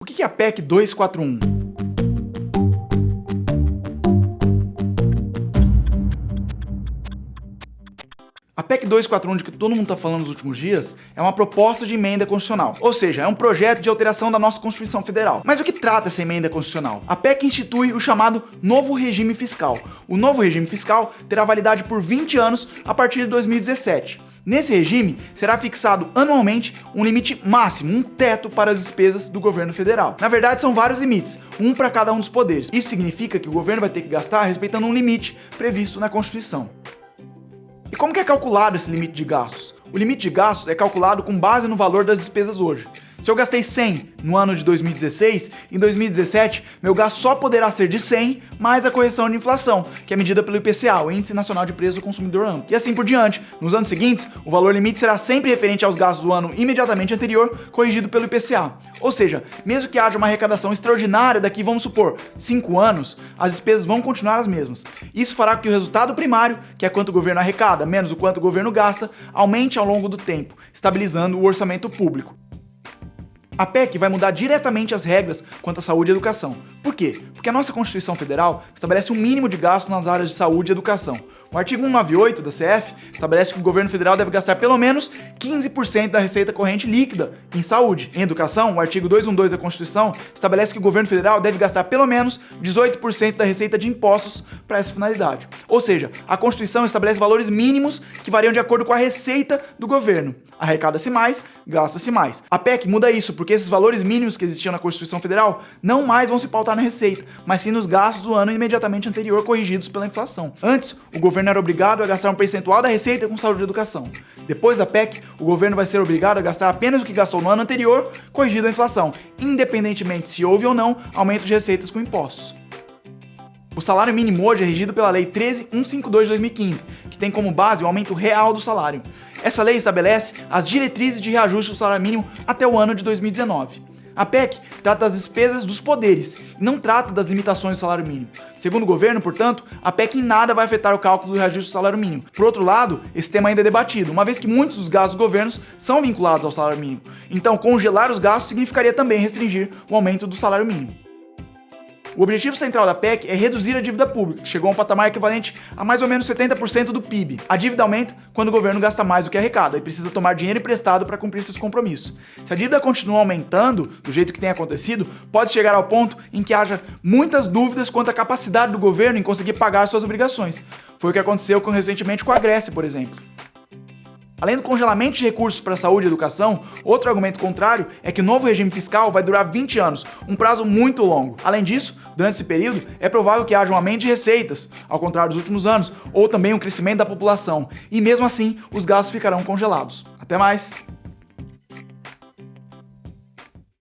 O que é a PEC 241? A PEC 241, de que todo mundo está falando nos últimos dias, é uma proposta de emenda constitucional. Ou seja, é um projeto de alteração da nossa Constituição Federal. Mas o que trata essa emenda constitucional? A PEC institui o chamado Novo Regime Fiscal. O novo regime fiscal terá validade por 20 anos a partir de 2017. Nesse regime, será fixado anualmente um limite máximo, um teto para as despesas do governo federal. Na verdade, são vários limites, um para cada um dos poderes. Isso significa que o governo vai ter que gastar respeitando um limite previsto na Constituição. E como que é calculado esse limite de gastos? O limite de gastos é calculado com base no valor das despesas hoje. Se eu gastei 100 no ano de 2016, em 2017, meu gasto só poderá ser de 100 mais a correção de inflação, que é medida pelo IPCA, o Índice Nacional de Preço do Consumidor Amplo. E assim por diante. Nos anos seguintes, o valor limite será sempre referente aos gastos do ano imediatamente anterior, corrigido pelo IPCA. Ou seja, mesmo que haja uma arrecadação extraordinária daqui, vamos supor, 5 anos, as despesas vão continuar as mesmas. Isso fará com que o resultado primário, que é quanto o governo arrecada menos o quanto o governo gasta, aumente ao longo do tempo, estabilizando o orçamento público. A PEC vai mudar diretamente as regras quanto à saúde e educação. Por quê? Porque a nossa Constituição Federal estabelece um mínimo de gastos nas áreas de saúde e educação. O artigo 198 da CF estabelece que o governo federal deve gastar pelo menos 15% da receita corrente líquida em saúde. Em educação, o artigo 212 da Constituição estabelece que o governo federal deve gastar pelo menos 18% da receita de impostos para essa finalidade. Ou seja, a Constituição estabelece valores mínimos que variam de acordo com a receita do governo. Arrecada-se mais, gasta-se mais. A PEC muda isso, porque esses valores mínimos que existiam na Constituição Federal não mais vão se pautar na receita, mas sim nos gastos do ano imediatamente anterior corrigidos pela inflação. Antes, o governo era obrigado a gastar um percentual da receita com saúde e educação. Depois da PEC, o governo vai ser obrigado a gastar apenas o que gastou no ano anterior, corrigido a inflação, independentemente se houve ou não aumento de receitas com impostos. O salário mínimo hoje é regido pela Lei 13.152 de 2015, que tem como base o aumento real do salário. Essa lei estabelece as diretrizes de reajuste do salário mínimo até o ano de 2019. A PEC trata das despesas dos poderes e não trata das limitações do salário mínimo. Segundo o governo, portanto, a PEC em nada vai afetar o cálculo do reajuste do salário mínimo. Por outro lado, esse tema ainda é debatido, uma vez que muitos dos gastos dos governos são vinculados ao salário mínimo. Então, congelar os gastos significaria também restringir o aumento do salário mínimo. O objetivo central da PEC é reduzir a dívida pública, que chegou a um patamar equivalente a mais ou menos 70% do PIB. A dívida aumenta quando o governo gasta mais do que arrecada e precisa tomar dinheiro emprestado para cumprir seus compromissos. Se a dívida continua aumentando, do jeito que tem acontecido, pode chegar ao ponto em que haja muitas dúvidas quanto à capacidade do governo em conseguir pagar suas obrigações. Foi o que aconteceu recentemente com a Grécia, por exemplo. Além do congelamento de recursos para saúde e educação, outro argumento contrário é que o novo regime fiscal vai durar 20 anos, um prazo muito longo. Além disso, durante esse período, é provável que haja um aumento de receitas, ao contrário dos últimos anos, ou também um crescimento da população, e mesmo assim, os gastos ficarão congelados. Até mais!